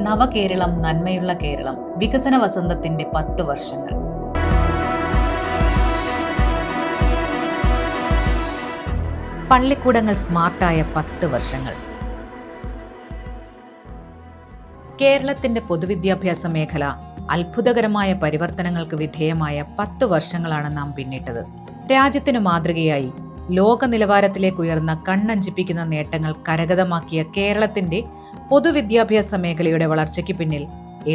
നവകേരളം നന്മയുള്ള കേരളം വികസന വസന്തത്തിന്റെ 10 വർഷങ്ങൾ. പള്ളിക്കൂടങ്ങൾ സ്മാർട്ടായ 10 വർഷങ്ങൾ. കേരളത്തിന്റെ പൊതുവിദ്യാഭ്യാസ മേഖല അത്ഭുതകരമായ പരിവർത്തനങ്ങൾക്ക് വിധേയമായ 10 വർഷങ്ങളാണ് നാം പിന്നിട്ടത്. രാജ്യത്തിനു മാതൃകയായി ലോക നിലവാരത്തിലേക്ക് ഉയർന്ന കണ്ണഞ്ചിപ്പിക്കുന്ന നേട്ടങ്ങൾ കരഗതമാക്കിയ കേരളത്തിന്റെ പൊതുവിദ്യാഭ്യാസ മേഖലയുടെ വളർച്ചയ്ക്ക് പിന്നിൽ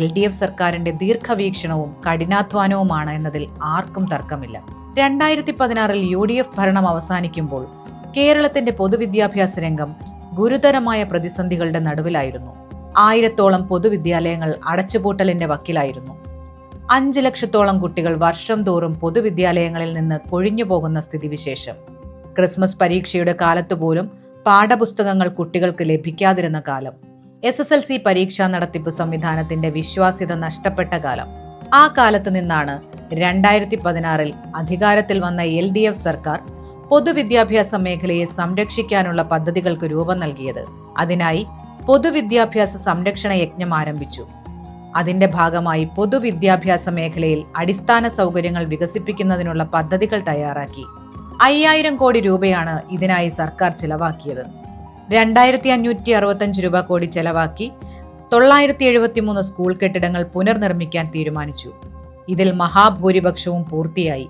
LDF സർക്കാരിന്റെ ദീർഘവീക്ഷണവും കഠിനാധ്വാനവുമാണ് എന്നതിൽ ആർക്കും തർക്കമില്ല. 2016 UDF ഭരണം അവസാനിക്കുമ്പോൾ കേരളത്തിന്റെ പൊതുവിദ്യാഭ്യാസ രംഗം ഗുരുതരമായ പ്രതിസന്ധികളുടെ നടുവിലായിരുന്നു. 1000-ഓളം പൊതുവിദ്യാലയങ്ങൾ അടച്ചുപൂട്ടലിന്റെ വക്കിലായിരുന്നു. 5 ലക്ഷത്തോളം കുട്ടികൾ വർഷം തോറും പൊതുവിദ്യാലയങ്ങളിൽ നിന്ന് കൊഴിഞ്ഞു പോകുന്ന സ്ഥിതിവിശേഷം. ക്രിസ്മസ് പരീക്ഷയുടെ കാലത്തുപോലും പാഠപുസ്തകങ്ങൾ കുട്ടികൾക്ക് ലഭിക്കാതിരുന്ന കാലം. SSLC പരീക്ഷാ നടത്തിപ്പ് സംവിധാനത്തിന്റെ വിശ്വാസ്യത നഷ്ടപ്പെട്ട കാലം. ആ കാലത്ത് നിന്നാണ് 2016 അധികാരത്തിൽ വന്ന LDF സർക്കാർ പൊതുവിദ്യാഭ്യാസ മേഖലയെ സംരക്ഷിക്കാനുള്ള പദ്ധതികൾക്ക് രൂപം നൽകിയത്. അതിനായി പൊതുവിദ്യാഭ്യാസ സംരക്ഷണ യജ്ഞം ആരംഭിച്ചു. അതിന്റെ ഭാഗമായി പൊതുവിദ്യാഭ്യാസ മേഖലയിൽ അടിസ്ഥാന സൗകര്യങ്ങൾ വികസിപ്പിക്കുന്നതിനുള്ള പദ്ധതികൾ തയ്യാറാക്കി. 5000 കോടി രൂപയാണ് ഇതിനായി സർക്കാർ ചിലവാക്കിയത്. 2565 കോടി ചെലവാക്കി 973 സ്കൂൾ കെട്ടിടങ്ങൾ പുനർനിർമ്മിക്കാൻ തീരുമാനിച്ചു. ഇതിൽ മഹാഭൂരിപക്ഷവും പൂർത്തിയായി.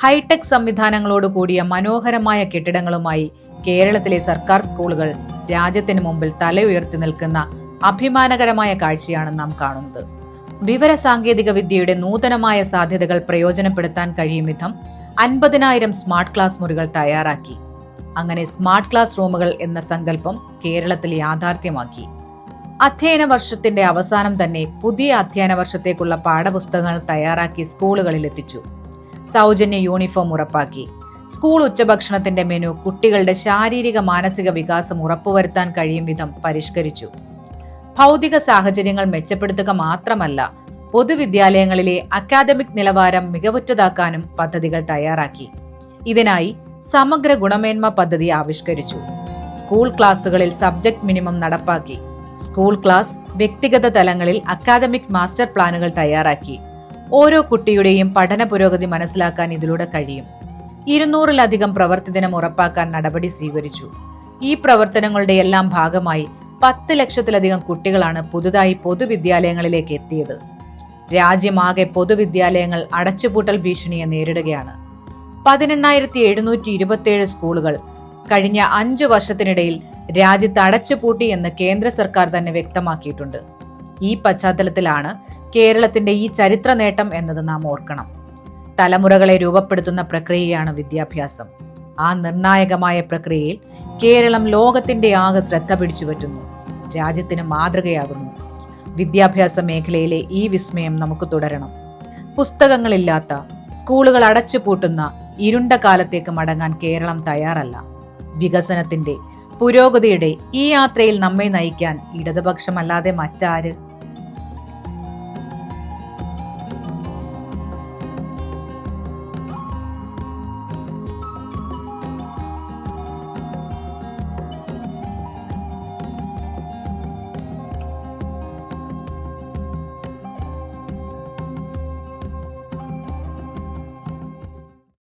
ഹൈടെക് സംവിധാനങ്ങളോട് കൂടിയ മനോഹരമായ കെട്ടിടങ്ങളുമായി കേരളത്തിലെ സർക്കാർ സ്കൂളുകൾ രാജ്യത്തിന് മുമ്പിൽ തലയുയർത്തി നിൽക്കുന്ന അഭിമാനകരമായ കാഴ്ചയാണ് നാം കാണുന്നത്. വിവര സാങ്കേതിക വിദ്യയുടെ നൂതനമായ സാധ്യതകൾ പ്രയോജനപ്പെടുത്താൻ കഴിയും വിധം 50,000 സ്മാർട്ട് ക്ലാസ് മുറികൾ തയ്യാറാക്കി. അങ്ങനെ സ്മാർട്ട് ക്ലാസ് റൂമുകൾ എന്ന സങ്കല്പം കേരളത്തിൽ യാഥാർത്ഥ്യമാക്കി. അധ്യയന വർഷത്തിന്റെ അവസാനം തന്നെ പുതിയ അധ്യയന വർഷത്തേക്കുള്ള പാഠപുസ്തകങ്ങൾ തയ്യാറാക്കി സ്കൂളുകളിൽ എത്തിച്ചു. സൗജന്യ യൂണിഫോം ഉറപ്പാക്കി. സ്കൂൾ ഉച്ചഭക്ഷണത്തിന്റെ മെനു കുട്ടികളുടെ ശാരീരിക മാനസിക വികാസം ഉറപ്പുവരുത്താൻ കഴിയും വിധം പരിഷ്കരിച്ചു. ഭൗതിക സാഹചര്യങ്ങൾ മെച്ചപ്പെടുത്തുക മാത്രമല്ല, പൊതുവിദ്യാലയങ്ങളിലെ അക്കാദമിക് നിലവാരം മികവുറ്റതാക്കാനും പദ്ധതികൾ തയ്യാറാക്കി. ഇതിനായി സമഗ്ര ഗുണമേന്മ പദ്ധതി ആവിഷ്കരിച്ചു. സ്കൂൾ ക്ലാസുകളിൽ സബ്ജക്ട് മിനിമം നടപ്പാക്കി. സ്കൂൾ ക്ലാസ്, വ്യക്തിഗത തലങ്ങളിൽ അക്കാദമിക് മാസ്റ്റർ പ്ലാനുകൾ തയ്യാറാക്കി. ഓരോ കുട്ടിയുടെയും പഠന പുരോഗതി മനസ്സിലാക്കാൻ ഇതിലൂടെ കഴിയും. 200-ലധികം പ്രവൃത്തി ദിനം ഉറപ്പാക്കാൻ നടപടി സ്വീകരിച്ചു. ഈ പ്രവർത്തനങ്ങളുടെ എല്ലാം ഭാഗമായി 10 ലക്ഷത്തിലധികം കുട്ടികളാണ് പുതുതായി പൊതുവിദ്യാലയങ്ങളിലേക്ക് എത്തിയത്. രാജ്യമാകെ പൊതുവിദ്യാലയങ്ങൾ അടച്ചുപൂട്ടൽ ഭീഷണിയെ നേരിടുകയാണ്. 18,727 സ്കൂളുകൾ കഴിഞ്ഞ 5 വർഷത്തിനിടയിൽ രാജ്യത്ത് അടച്ചുപൂട്ടി എന്ന് കേന്ദ്ര സർക്കാർ തന്നെ വ്യക്തമാക്കിയിട്ടുണ്ട്. ഈ പശ്ചാത്തലത്തിലാണ് കേരളത്തിന്റെ ഈ ചരിത്ര നേട്ടം എന്നത് നാം ഓർക്കണം. തലമുറകളെ രൂപപ്പെടുത്തുന്ന പ്രക്രിയയാണ് വിദ്യാഭ്യാസം. ആ നിർണായകമായ പ്രക്രിയയിൽ കേരളം ലോകത്തിന്റെ ആകെ ശ്രദ്ധ പിടിച്ചുപറ്റുന്നു, രാജ്യത്തിന് മാതൃകയാകുന്നു. വിദ്യാഭ്യാസ മേഖലയിലെ ഈ വിസ്മയം നമുക്ക് തുടരണം. പുസ്തകങ്ങളില്ലാത്ത, സ്കൂളുകൾ അടച്ചുപൂട്ടുന്ന ഇരുണ്ട കാലത്തേക്ക് മടങ്ങാൻ കേരളം തയ്യാറല്ല. വികസനത്തിന്റെ, പുരോഗതിയുടെ ഈ യാത്രയിൽ നമ്മെ നയിക്കാൻ ഇടതുപക്ഷമല്ലാതെ മറ്റാര്?